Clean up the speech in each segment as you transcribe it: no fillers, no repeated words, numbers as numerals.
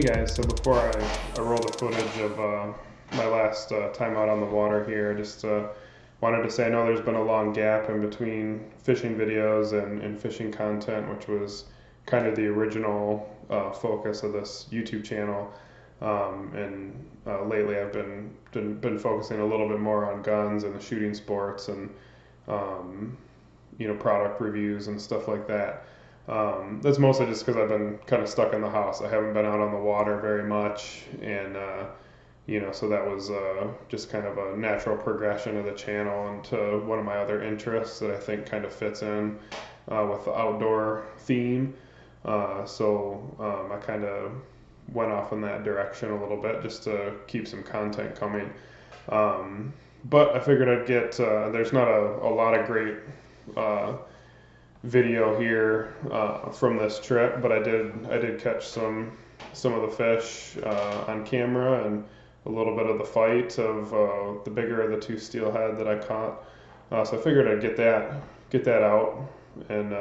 Hey guys, so before I roll the footage of my last time out on the water here, just wanted to say I know there's been a long gap in between fishing videos and fishing content, which was kind of the original focus of this YouTube channel. And lately I've been focusing a little bit more on guns and the shooting sports and product reviews and stuff like that. That's mostly just because I've been kind of stuck in the house. I haven't been out on the water very much, and so that was just kind of a natural progression of the channel into one of my other interests that I think kind of fits in with the outdoor theme. So I kind of went off in that direction a little bit just to keep some content coming. But I figured I'd get, there's not a lot of great video here from this trip, but I did catch some of the fish on camera and a little bit of the fight of the bigger of the two steelhead that I caught. So I figured I'd get that out, and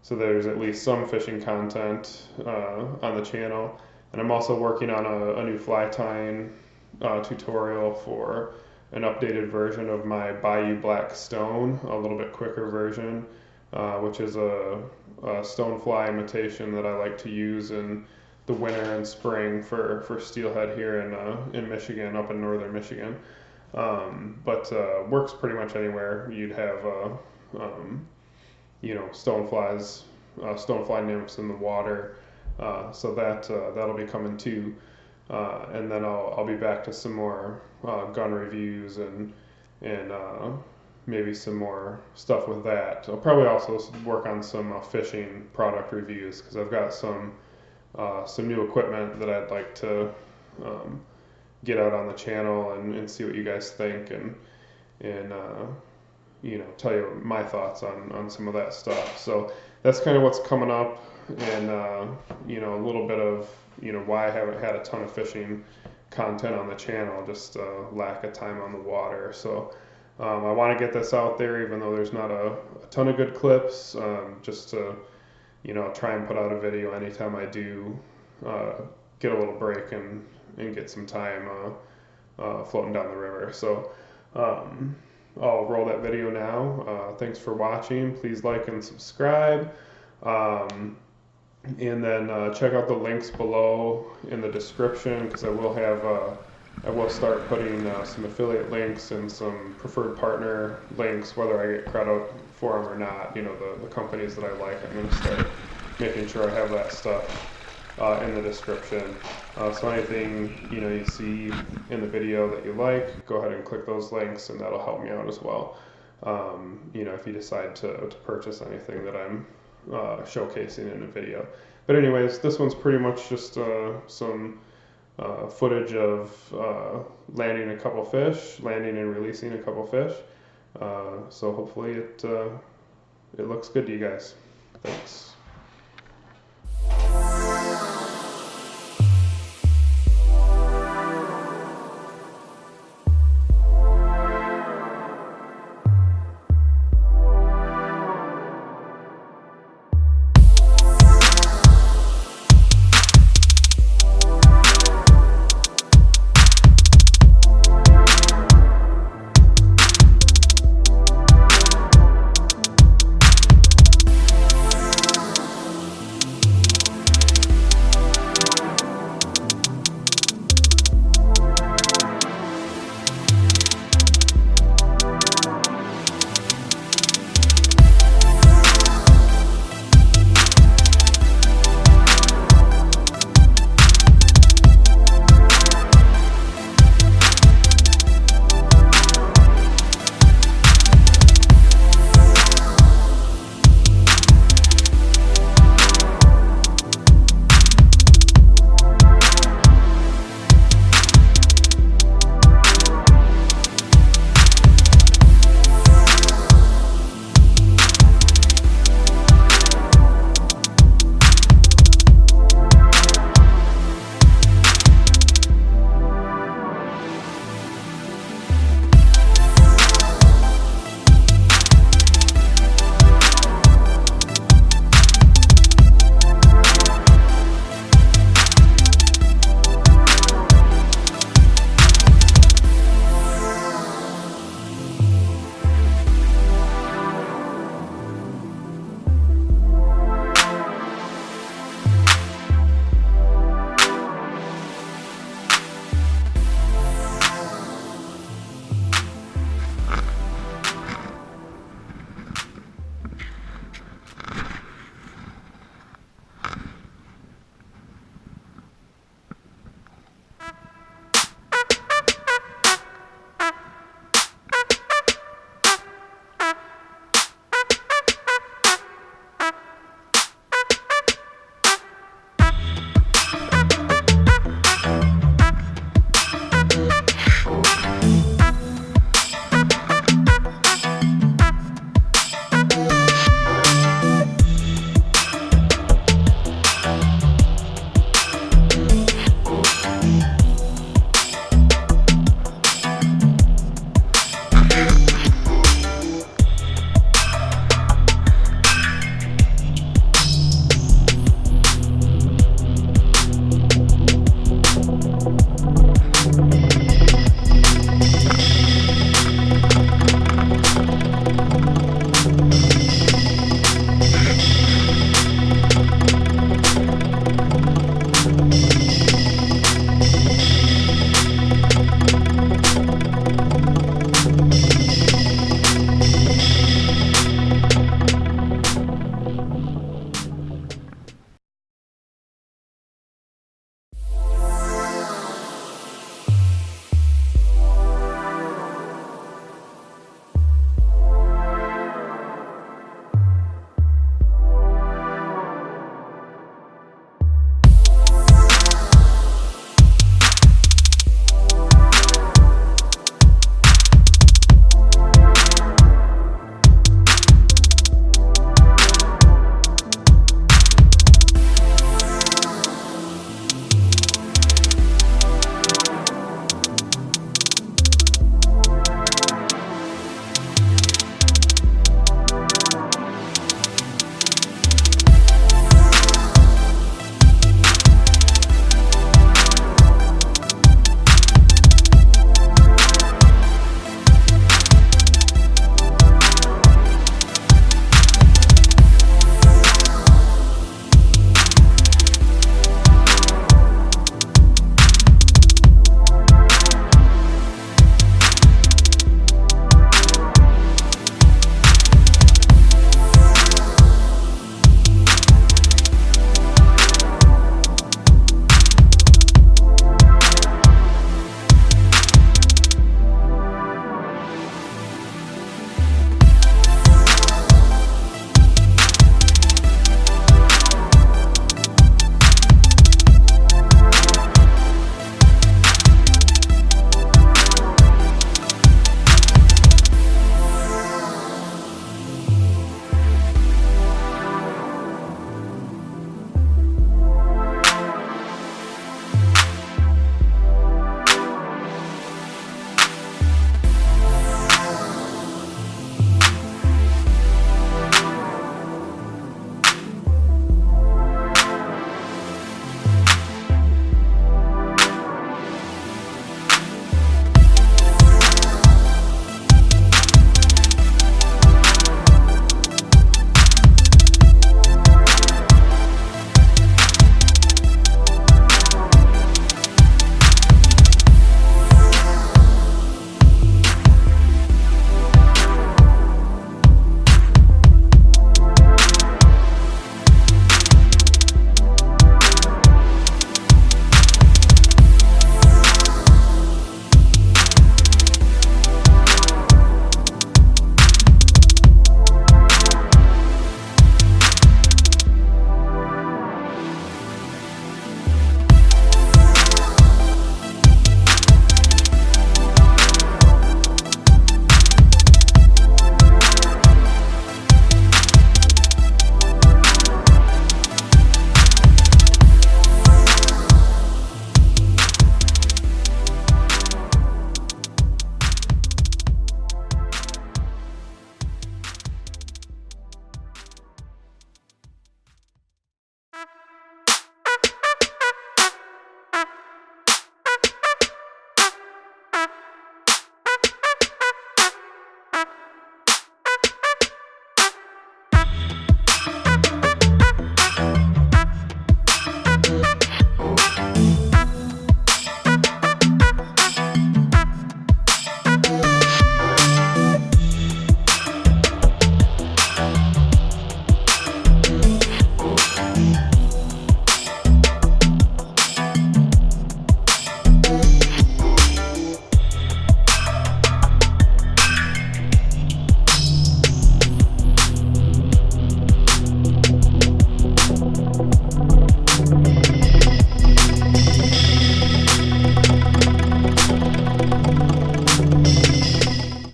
so there's at least some fishing content on the channel. And I'm also working on a new fly tying tutorial for an updated version of my Bayou Black Stone, a little bit quicker version. Which is a stonefly imitation that I like to use in the winter and spring for steelhead here in Michigan, up in northern Michigan. But works pretty much anywhere. You'd have stoneflies, stonefly nymphs in the water. So that'll be coming too. And then I'll be back to some more gun reviews and maybe some more stuff with that. I'll probably also work on some fishing product reviews because I've got some new equipment that I'd like to get out on the channel and see what you guys think and tell you my thoughts on some of that stuff. So that's kind of what's coming up, and a little bit of why I haven't had a ton of fishing content on the channel, just lack of time on the water. So I want to get this out there, even though there's not a ton of good clips, just to, try and put out a video anytime I do get a little break and get some time floating down the river. So I'll roll that video now. Thanks for watching. Please like and subscribe. And then check out the links below in the description, because I will start putting some affiliate links and some preferred partner links, whether I get credit for them or not. The companies that I like, I'm going to start making sure I have that stuff in the description. So anything you see in the video that you like, go ahead and click those links, and that'll help me out as well. If you decide to purchase anything that I'm showcasing in a video. But anyways, this one's pretty much just some footage of landing and releasing a couple fish. So hopefully it looks good to you guys. Thanks.